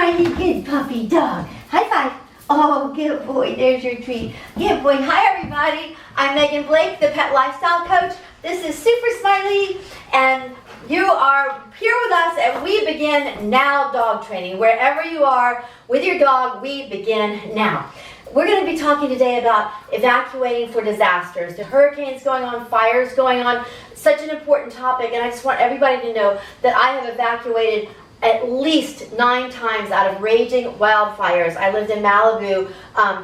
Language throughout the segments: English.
mighty good puppy dog. High five. Oh, good boy. There's your treat. Good boy. Hi, everybody. I'm Megan Blake, the Pet Lifestyle Coach. This is Super Smiley, and you are here with us, and we begin now dog training. Wherever you are with your dog, we begin now. We're going to be talking today about evacuating for disasters. The hurricanes going on, fires going on, such an important topic, and I just want everybody to know that I have evacuated at least 9 times out of raging wildfires. I lived in Malibu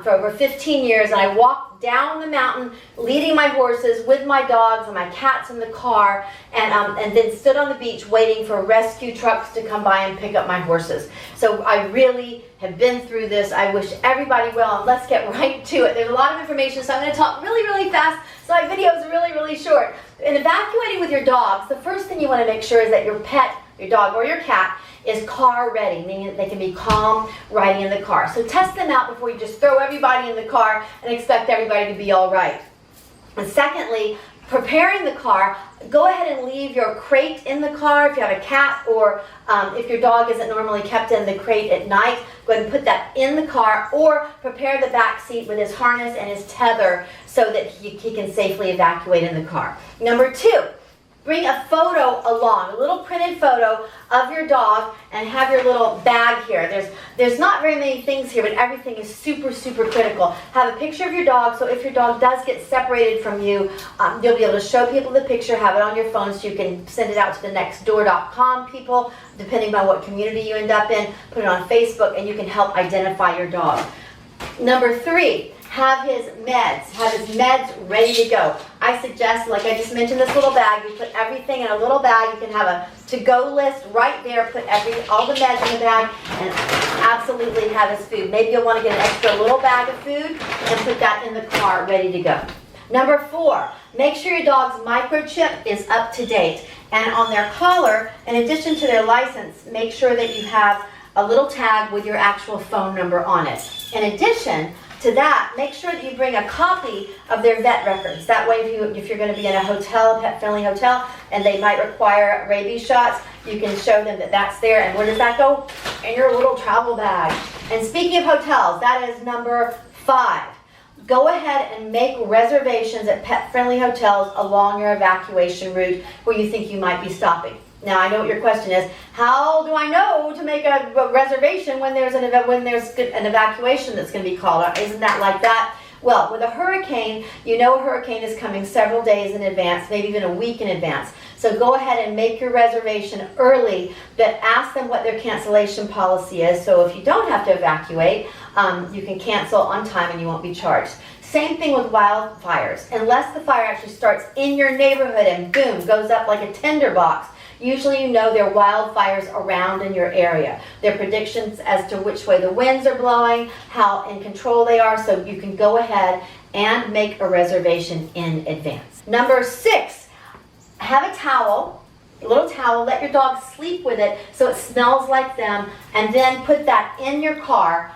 for over 15 years, and I walked down the mountain leading my horses with my dogs and my cats in the car, and then stood on the beach waiting for rescue trucks to come by and pick up my horses. So I really have been through this. I wish everybody well, and let's get right to it. There's a lot of information, so I'm going to talk really, really fast, so my videos are really, really short. In evacuating with your dogs, the first thing you want to make sure is that your pet, your dog or your cat, is car ready, meaning that they can be calm riding in the car. So test them out before you just throw everybody in the car and expect everybody to be all right. And secondly, preparing the car, go ahead and leave your crate in the car if you have a cat, or if your dog isn't normally kept in the crate at night, go ahead and put that in the car, or prepare the back seat with his harness and his tether so that he can safely evacuate in the car. Number 2, bring a photo along, a little printed photo of your dog, and have your little bag here. There's not very many things here, but everything is super, super critical. Have a picture of your dog, so if your dog does get separated from you, you'll be able to show people the picture, have it on your phone so you can send it out to the nextdoor.com people, depending on what community you end up in, put it on Facebook, and you can help identify your dog. Number 3, have his meds ready to go. I suggest, like I just mentioned, this little bag, you put everything in a little bag. You can have a to-go list right there, put all the meds in the bag, and absolutely have his food. Maybe you'll want to get an extra little bag of food and put that in the car ready to go. Number 4, make sure your dog's microchip is up to date. And on their collar, in addition to their license, make sure that you have a little tag with your actual phone number on it. In addition to that, make sure that you bring a copy of their vet records. That way, if you're going to be in a hotel, a pet-friendly hotel, and they might require rabies shots, you can show them that that's there. And where does that go? In your little travel bag. And speaking of hotels, that is number 5. Go ahead and make reservations at pet-friendly hotels along your evacuation route where you think you might be stopping. Now, I know what your question is. How do I know to make a reservation when there's an evacuation that's going to be called out? Isn't that like that? Well, with a hurricane, you know a hurricane is coming several days in advance, maybe even a week in advance. So go ahead and make your reservation early, but ask them what their cancellation policy is. So if you don't have to evacuate, you can cancel on time and you won't be charged. Same thing with wildfires. Unless the fire actually starts in your neighborhood and boom, goes up like a tinderbox, usually you know there are wildfires around in your area. There are predictions as to which way the winds are blowing, how in control they are, so you can go ahead and make a reservation in advance. Number 6, have a towel, a little towel, let your dog sleep with it so it smells like them, and then put that in your car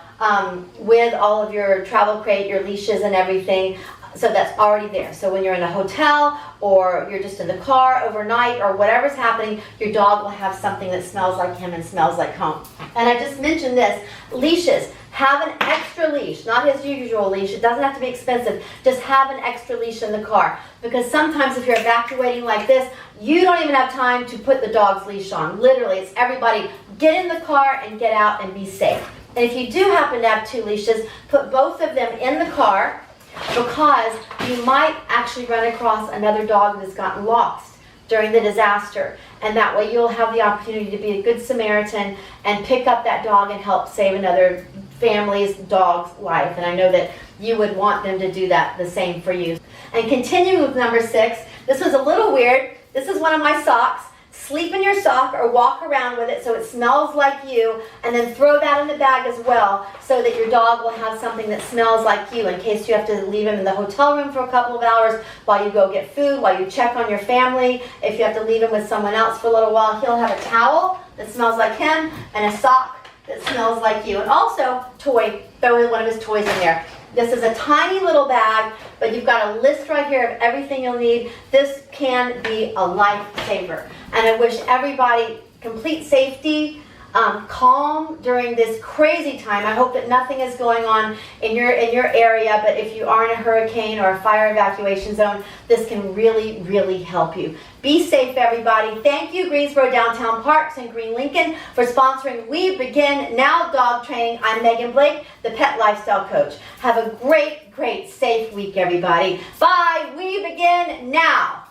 with all of your travel crate, your leashes and everything. So that's already there. So when you're in a hotel or you're just in the car overnight or whatever's happening, your dog will have something that smells like him and smells like home. And I just mentioned this, leashes. Have an extra leash, not his usual leash. It doesn't have to be expensive. Just have an extra leash in the car. Because sometimes if you're evacuating like this, you don't even have time to put the dog's leash on. Literally, it's everybody get in the car and get out and be safe. And if you do happen to have 2 leashes, put both of them in the car, because you might actually run across another dog that's gotten lost during the disaster. And that way you'll have the opportunity to be a good Samaritan and pick up that dog and help save another family's dog's life. And I know that you would want them to do that the same for you. And continuing with number 6, this was a little weird. This is one of my socks. Sleep in your sock or walk around with it so it smells like you, and then throw that in the bag as well so that your dog will have something that smells like you in case you have to leave him in the hotel room for a couple of hours while you go get food, while you check on your family. If you have to leave him with someone else for a little while, he'll have a towel that smells like him and a sock that smells like you. And also, throw one of his toys in there. This is a tiny little bag, but you've got a list right here of everything you'll need. This can be a lifesaver. And I wish everybody complete safety calm during this crazy time. I hope that nothing is going on in your area, but if you are in a hurricane or a fire evacuation zone, this can really, really help you. Be safe, everybody. Thank you, Greensboro Downtown Parks and Green Lincoln, for sponsoring We Begin Now Dog Training. I'm Megan Blake, the Pet Lifestyle Coach. Have a great, great, safe week, everybody. Bye. We begin now.